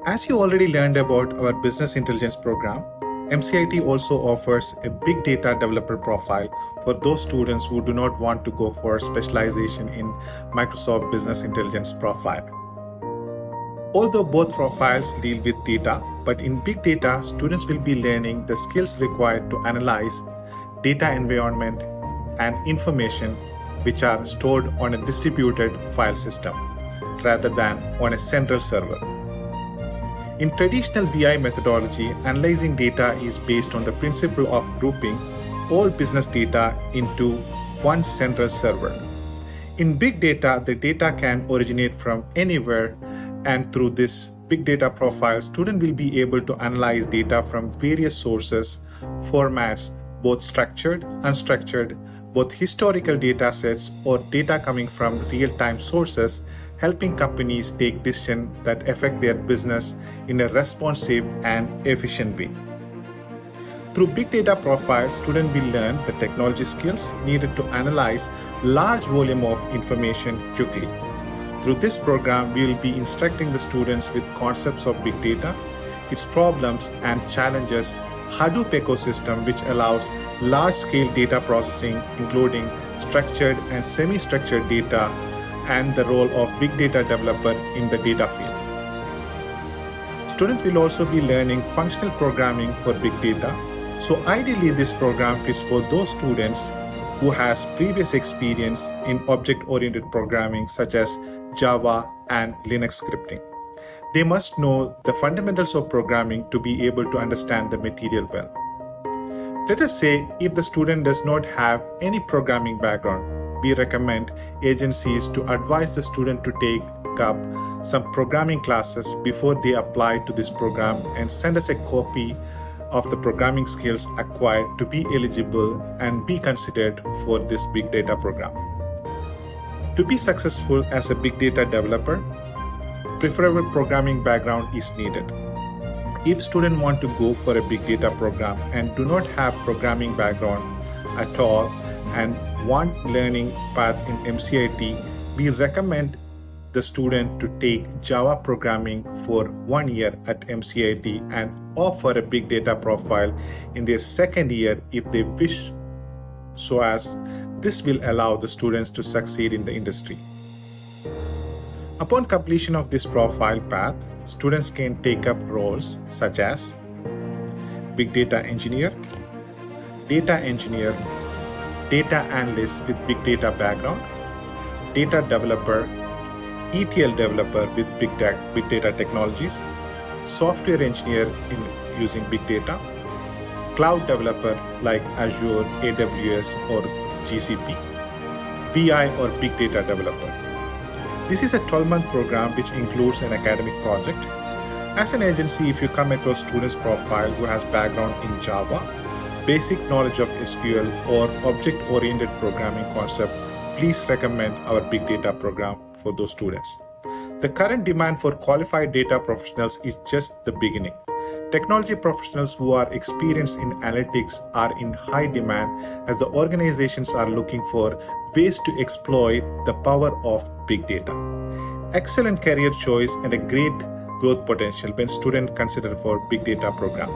As you already learned about our business intelligence program, MCIT also offers a big data developer profile for those students who do not want to go for specialization in Microsoft Business Intelligence profile. Although both profiles deal with data, but in big data, students will be learning the skills required to analyze data environment and information which are stored on a distributed file system rather than on a central server. In traditional BI methodology, analyzing data is based on the principle of grouping all business data into one central server. In big data, the data can originate from anywhere, and through this big data profile, student will be able to analyze data from various sources, formats, both structured, unstructured, both historical data sets or data coming from real-time sources, helping companies take decisions that affect their business in a responsive and efficient way. Through big data profiles, students will learn the technology skills needed to analyze large volume of information quickly. Through this program, we will be instructing the students with concepts of big data, its problems and challenges, Hadoop ecosystem which allows large-scale data processing including structured and semi-structured data, and the role of big data developer in the data field. Students will also be learning functional programming for big data. So ideally this program fits for those students who has previous experience in object-oriented programming such as Java and Linux scripting. They must know the fundamentals of programming to be able to understand the material well. Let us say if the student does not have any programming background, we recommend agencies to advise the student to take up some programming classes before they apply to this program and send us a copy of the programming skills acquired to be eligible and be considered for this big data program. To be successful as a big data developer, preferable programming background is needed. If students want to go for a big data program and do not have programming background at all and want learning path in MCIT, we recommend the student to take Java programming for 1 year at MCIT and offer a big data profile in their second year if they wish, so as this will allow the students to succeed in the industry. Upon completion of this profile path, students can take up roles such as big data engineer, data analyst with big data background, data developer, ETL developer with big data technologies, software engineer in using big data, cloud developer like Azure, AWS or GCP, BI or big data developer. This is a 12-month program which includes an academic project. As an agency, if you come across students' profile who has background in Java, basic knowledge of SQL or object-oriented programming concept, please recommend our big data program for those students. The current demand for qualified data professionals is just the beginning. Technology professionals who are experienced in analytics are in high demand as the organizations are looking for ways to exploit the power of big data. Excellent career choice and a great growth potential when students consider for big data program.